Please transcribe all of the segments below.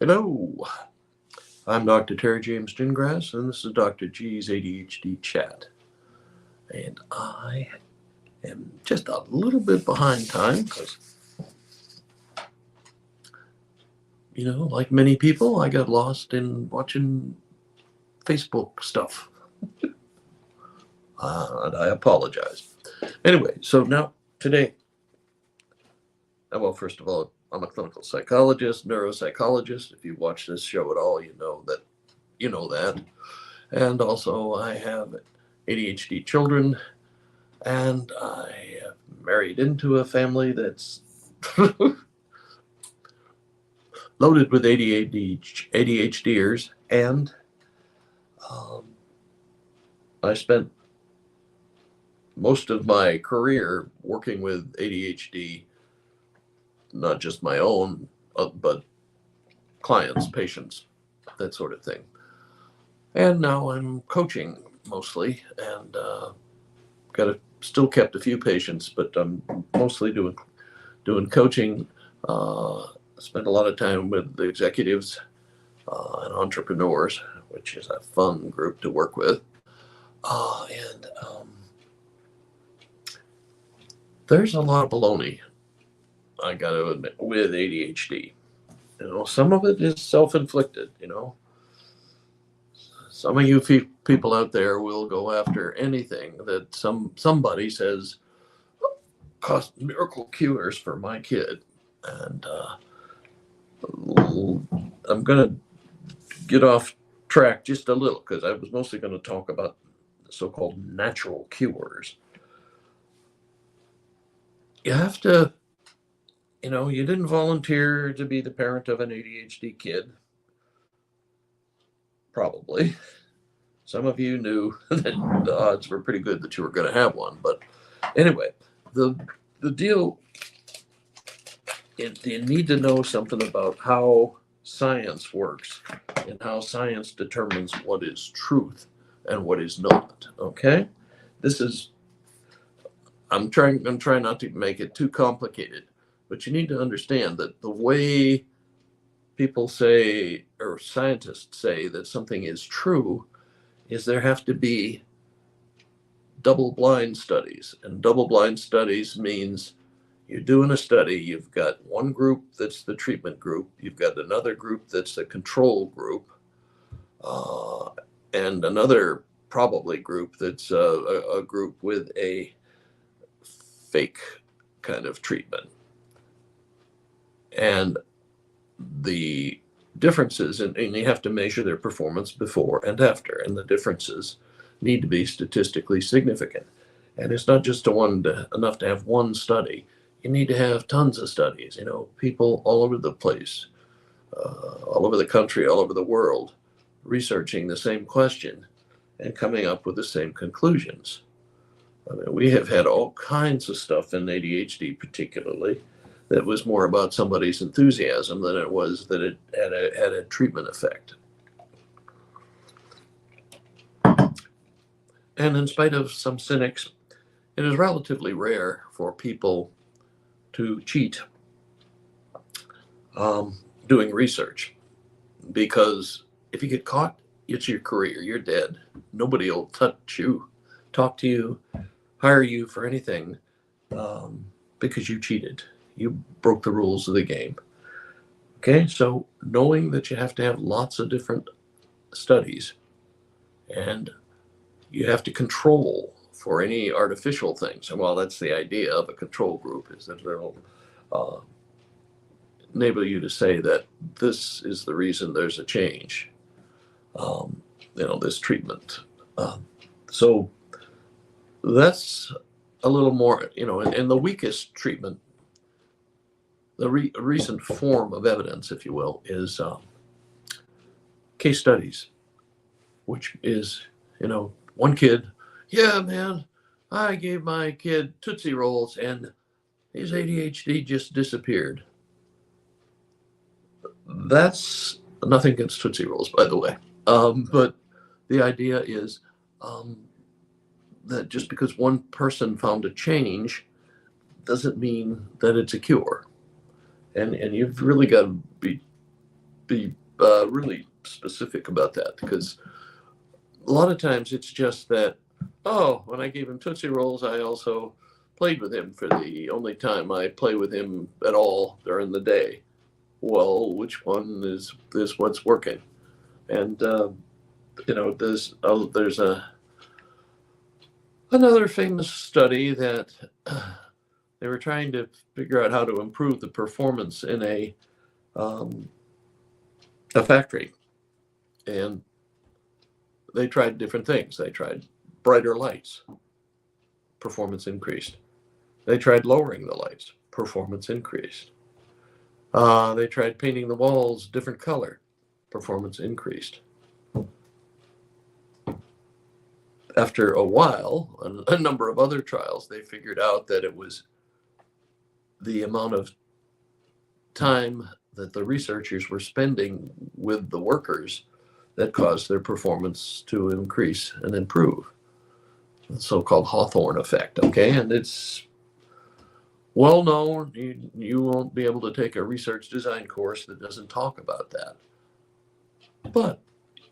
Hello, I'm Dr. Terry James Gingrass, and this is Dr. G's ADHD Chat. And I am just a little bit behind time because, like many people, I got lost in watching Facebook stuff. And I apologize. Anyway, so now today, well, first of all, I'm a clinical psychologist, neuropsychologist. If you watch this show at all, you know that. And also, I have ADHD children, and I married into a family that's loaded with ADHDers, and um, I spent most of my career working with ADHD, not just my own, but clients, patients, that sort of thing. And now I'm coaching mostly, and still kept a few patients, but I'm mostly doing coaching. Spend a lot of time with the executives and entrepreneurs, which is a fun group to work with. And there's a lot of baloney, I got to admit, with ADHD. Some of it is self-inflicted. Some of you people out there will go after anything that somebody says cost miracle cures for my kid, and I'm going to get off track just a little because I was mostly going to talk about the so-called natural cures. You have to, you didn't volunteer to be the parent of an ADHD kid. Probably. Some of you knew that the odds were pretty good that you were going to have one. But anyway, the deal, you need to know something about how science works and how science determines what is truth and what is not. Okay, this is I'm trying not to make it too complicated, but you need to understand that the way people say, or scientists say, that something is true is there have to be double blind studies. And double blind studies means you're doing a study, you've got one group that's the treatment group, you've got another group that's the control group, uh, and another probably group that's a group with a fake kind of treatment. And the differences, and you have to measure their performance before and after, and the differences need to be statistically significant. And it's not just enough to have one study. You need to have tons of studies. People all over the place, all over the country, all over the world, researching the same question and coming up with the same conclusions. I mean, we have had all kinds of stuff in ADHD, particularly, that was more about somebody's enthusiasm than it was that it had a treatment effect. And in spite of some cynics, it is relatively rare for people to cheat doing research, because if you get caught, it's your career. You're dead. Nobody will touch you, talk to you, hire you for anything, because you cheated. You broke the rules of the game. Okay, so knowing that you have to have lots of different studies, and you have to control for any artificial things. And well, that's the idea of a control group, is that they'll enable you to say that this is the reason there's a change, this treatment. So that's a little more, and the weakest treatment, the recent form of evidence, if you will, is case studies, which is, one kid, yeah, man, I gave my kid Tootsie Rolls and his ADHD just disappeared. That's nothing against Tootsie Rolls, by the way. But the idea is that just because one person found a change doesn't mean that it's a cure. And you've really got to be be really specific about that, because a lot of times it's just that, oh, when I gave him Tootsie Rolls, I also played with him for the only time I play with him at all during the day. Well, which one is what's working? And there's another famous study that they were trying to figure out how to improve the performance in a factory, and they tried different things. They tried brighter lights, performance increased. They tried lowering the lights, performance increased. They tried painting the walls different color, performance increased. After a while, a number of other trials, they figured out that it was the amount of time that the researchers were spending with the workers that caused their performance to increase and improve. The so-called Hawthorne effect, okay? And it's well known. You won't be able to take a research design course that doesn't talk about that. But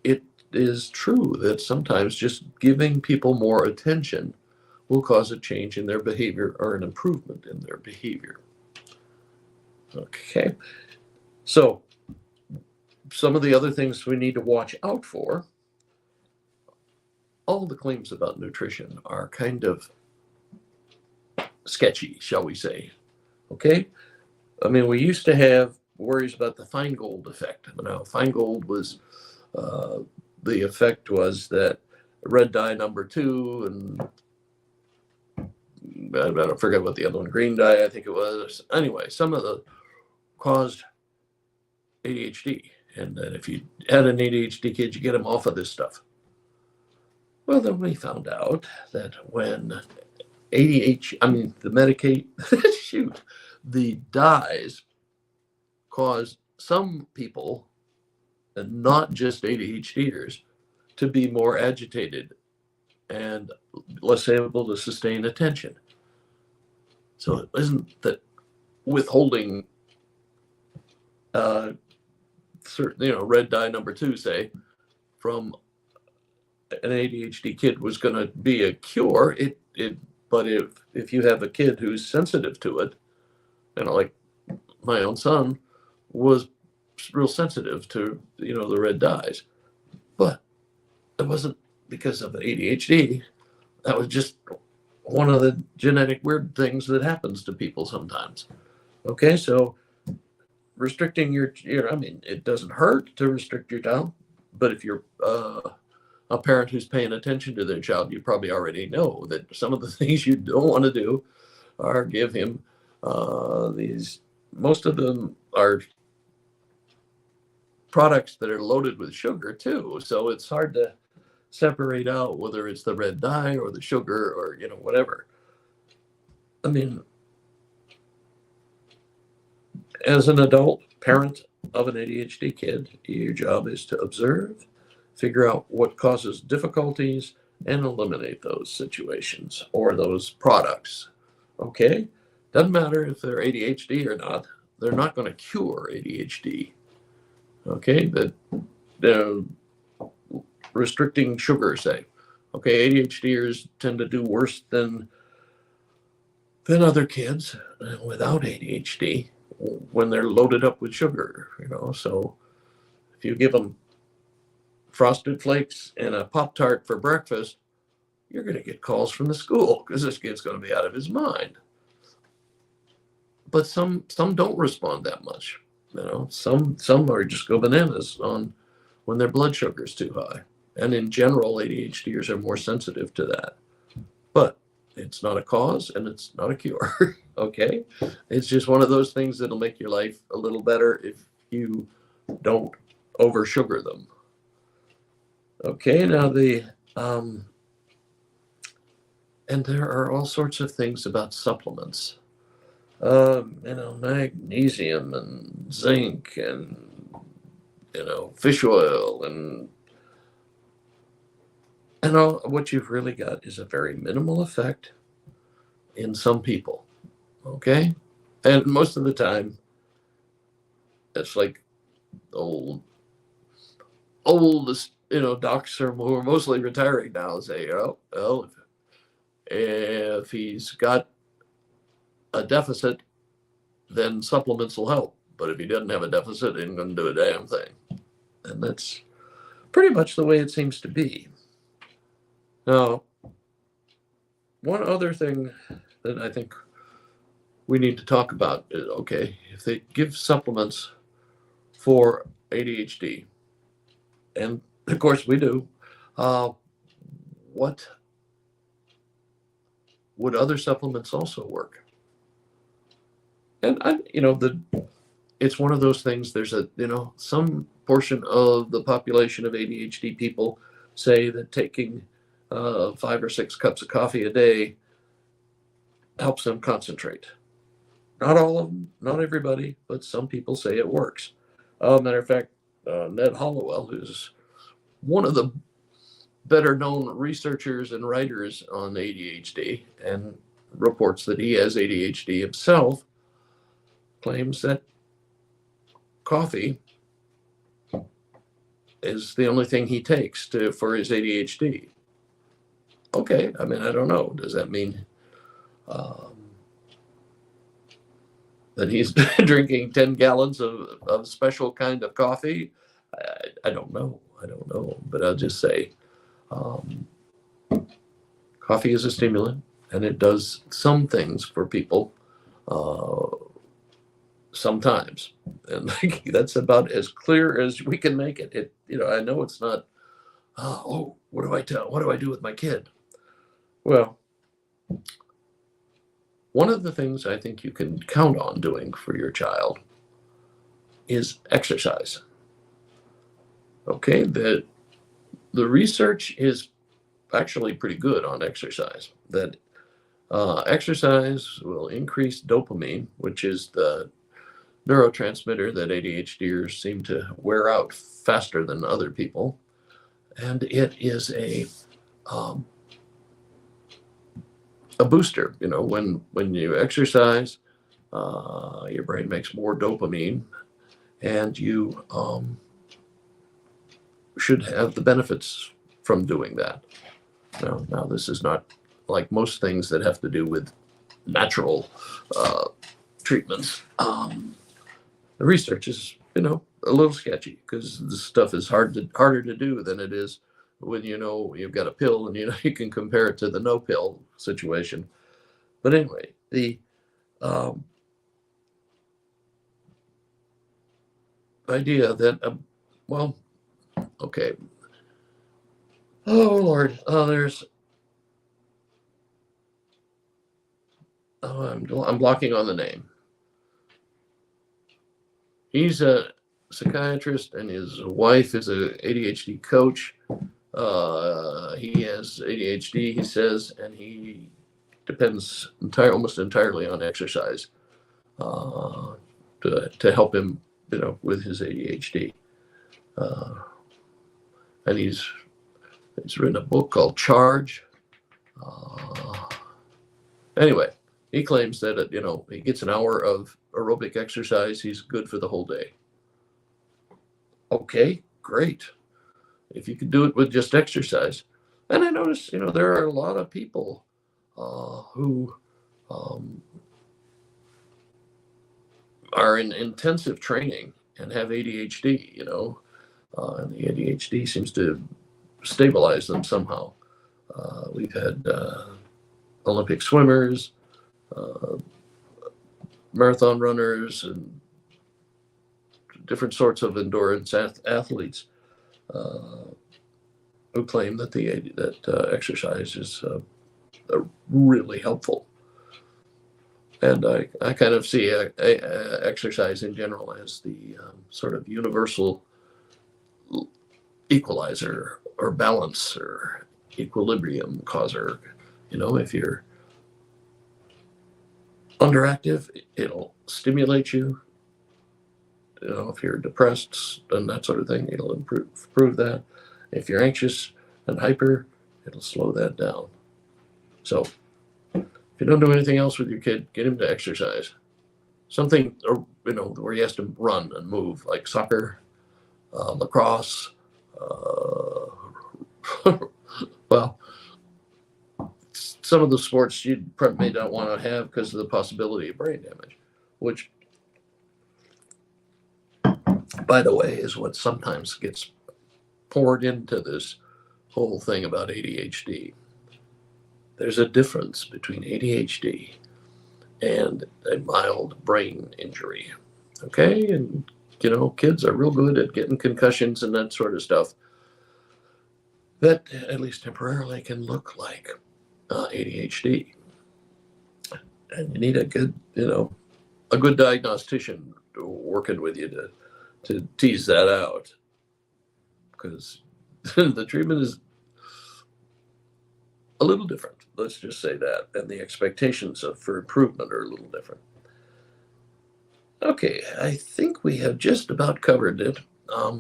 it is true that sometimes just giving people more attention will cause a change in their behavior or an improvement in their behavior. Okay, so some of the other things we need to watch out for, all the claims about nutrition are kind of sketchy, shall we say. Okay, I mean, we used to have worries about the Feingold effect. Now, Feingold was the effect was that red dye number 2, and I don't forget what the other one, green dye, I think it was. Anyway, some of the caused ADHD, and that if you had an ADHD kid, you get them off of this stuff. Well, then we found out that when the dyes cause some people, and not just ADHDers, to be more agitated and less able to sustain attention. So it isn't that withholding certain, red dye number 2, say, from an ADHD kid was going to be a cure. But if you have a kid who's sensitive to it, like my own son was real sensitive to the red dyes, but it wasn't because of ADHD. That was just one of the genetic weird things that happens to people sometimes. Okay, so restricting it doesn't hurt to restrict your child, but if you're a parent who's paying attention to their child, you probably already know that some of the things you don't want to do are give him these. Most of them are products that are loaded with sugar too, so it's hard to separate out whether it's the red dye or the sugar or whatever. I mean, as an adult parent of an ADHD kid, your job is to observe, figure out what causes difficulties, and eliminate those situations or those products. Okay? Doesn't matter if they're ADHD or not. They're not going to cure ADHD. Okay? Restricting sugar, say. Okay, ADHDers tend to do worse than other kids without ADHD when they're loaded up with sugar, So if you give them Frosted Flakes and a Pop-Tart for breakfast, you're going to get calls from the school because this kid's going to be out of his mind. But some don't respond that much. Some are just go bananas on when their blood sugar is too high. And in general, ADHDers are more sensitive to that. But it's not a cause and it's not a cure. Okay? It's just one of those things that'll make your life a little better if you don't oversugar them. Okay, now and there are all sorts of things about supplements. Magnesium and zinc and, fish oil and what you've really got is a very minimal effect in some people. Okay? And most of the time, it's like old, docs who are mostly retiring now say, well, if he's got a deficit, then supplements will help. But if he doesn't have a deficit, he ain't going to do a damn thing. And that's pretty much the way it seems to be. Now, one other thing that I think we need to talk about is, okay, if they give supplements for ADHD, and of course we do, what would other supplements also work? And it's one of those things. There's some portion of the population of ADHD people say that taking 5 or 6 cups of coffee a day helps them concentrate. Not all of them, not everybody, but some people say it works. Matter of fact, Ned Hollowell, who's one of the better known researchers and writers on ADHD and reports that he has ADHD himself, claims that coffee is the only thing he takes for his ADHD. Okay, I don't know. Does that mean that he's drinking 10 gallons of special kind of coffee? I don't know. But I'll just say coffee is a stimulant, and it does some things for people sometimes. And that's about as clear as we can make it. I know it's not, what do I do with my kid? Well, one of the things I think you can count on doing for your child is exercise. Okay, the research is actually pretty good on exercise, that exercise will increase dopamine, which is the neurotransmitter that ADHDers seem to wear out faster than other people. And it is a booster. When you exercise, your brain makes more dopamine, and you should have the benefits from doing that. Now this is not like most things that have to do with natural treatments. The research is, a little sketchy, because this stuff is harder to do than it is when you've got a pill and you can compare it to the no pill situation. But anyway, the idea that okay. Oh Lord, I'm blocking on the name. He's a psychiatrist, and his wife is a ADHD coach. He has ADHD, he says, and he depends almost entirely on exercise to help him, with his ADHD. And he's written a book called Charge. Anyway, he claims that he gets an hour of aerobic exercise, he's good for the whole day. Okay, great. If you could do it with just exercise. And I notice, there are a lot of people who are in intensive training and have ADHD, and the ADHD seems to stabilize them somehow. We've had Olympic swimmers, marathon runners, and different sorts of endurance athletes who claim that exercise is really helpful. And I kind of see exercise in general as the sort of universal equalizer or balance or equilibrium causer. If you're underactive, it'll stimulate you. If you're depressed and that sort of thing, it'll improve that. If you're anxious and hyper, it'll slow that down. So if you don't do anything else with your kid, get him to exercise. Something, where he has to run and move, like soccer, lacrosse. Well, some of the sports you may not want to have because of the possibility of brain damage, which, by the way, is what sometimes gets poured into this whole thing about ADHD. There's a difference between ADHD and a mild brain injury. Okay? And, kids are real good at getting concussions and that sort of stuff that, at least temporarily, can look like ADHD. And you need a good, a good diagnostician working with you to tease that out. Because the treatment is a little different. Let's just say that. And the expectations for improvement are a little different. Okay, I think we have just about covered it. The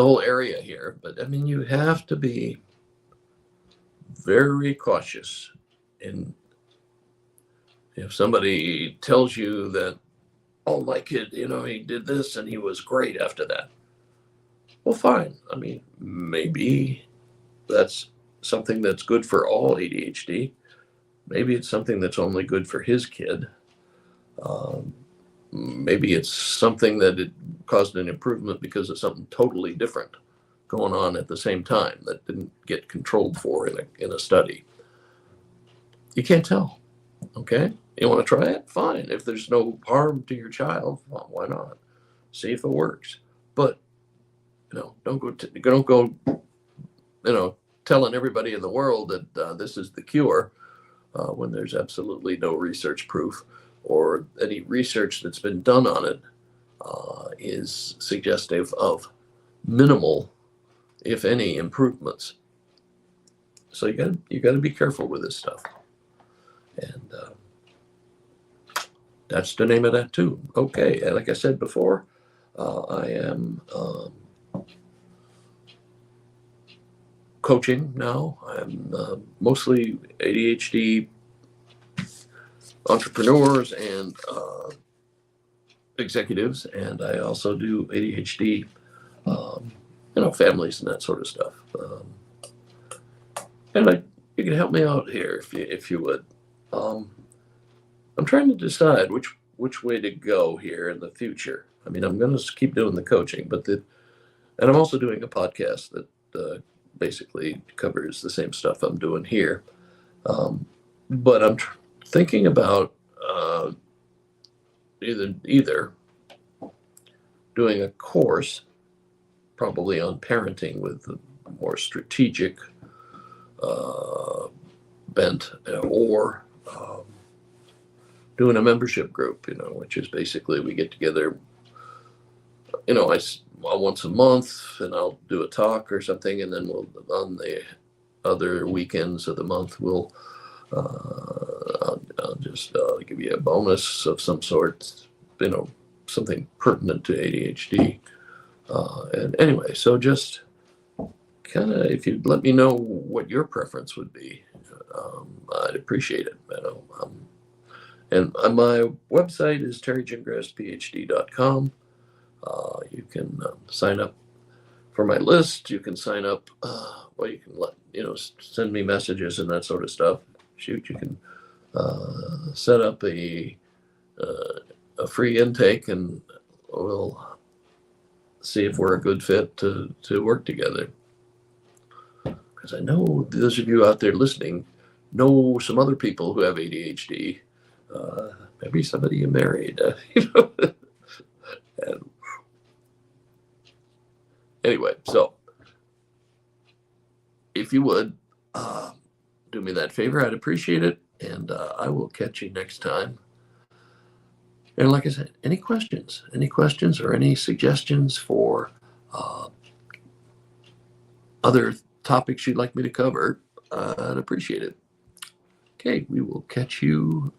whole area here. But I mean, you have to be very cautious. And if somebody tells you that, oh, my kid, he did this and he was great after that. Well, fine. I mean, maybe that's something that's good for all ADHD. Maybe it's something that's only good for his kid. Maybe it's something that it caused an improvement because of something totally different going on at the same time that didn't get controlled for in a study. You can't tell. Okay? You want to try it? Fine. If there's no harm to your child, well, why not? See if it works. But don't go telling everybody in the world that this is the cure when there's absolutely no research proof, or any research that's been done on it is suggestive of minimal, if any, improvements. So you got to be careful with this stuff, and that's the name of that too. Okay, like I said before, I am coaching now. I'm mostly ADHD entrepreneurs and executives, and I also do ADHD, families and that sort of stuff. And you can help me out here if you would. I'm trying to decide which way to go here in the future. I mean, I'm going to keep doing the coaching, and I'm also doing a podcast that basically covers the same stuff I'm doing here. But I'm thinking about either doing a course, probably on parenting with a more strategic bent, or doing a membership group, which is basically we get together, once a month, and I'll do a talk or something, and then we'll, on the other weekends of the month, I'll just give you a bonus of some sort, something pertinent to ADHD. And anyway, so just kind of, if you'd let me know what your preference would be, I'd appreciate it. And my website is terrygingrassphd.com. You can sign up for my list. You can sign up. You can send me messages and that sort of stuff. Shoot, you can set up a free intake, and we'll see if we're a good fit to work together. Because I know those of you out there listening know some other people who have ADHD. Maybe somebody you married. And anyway, so if you would do me that favor, I'd appreciate it. And I will catch you next time. And like I said, any questions or any suggestions for other topics you'd like me to cover, I'd appreciate it. Okay, we will catch you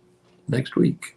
next week.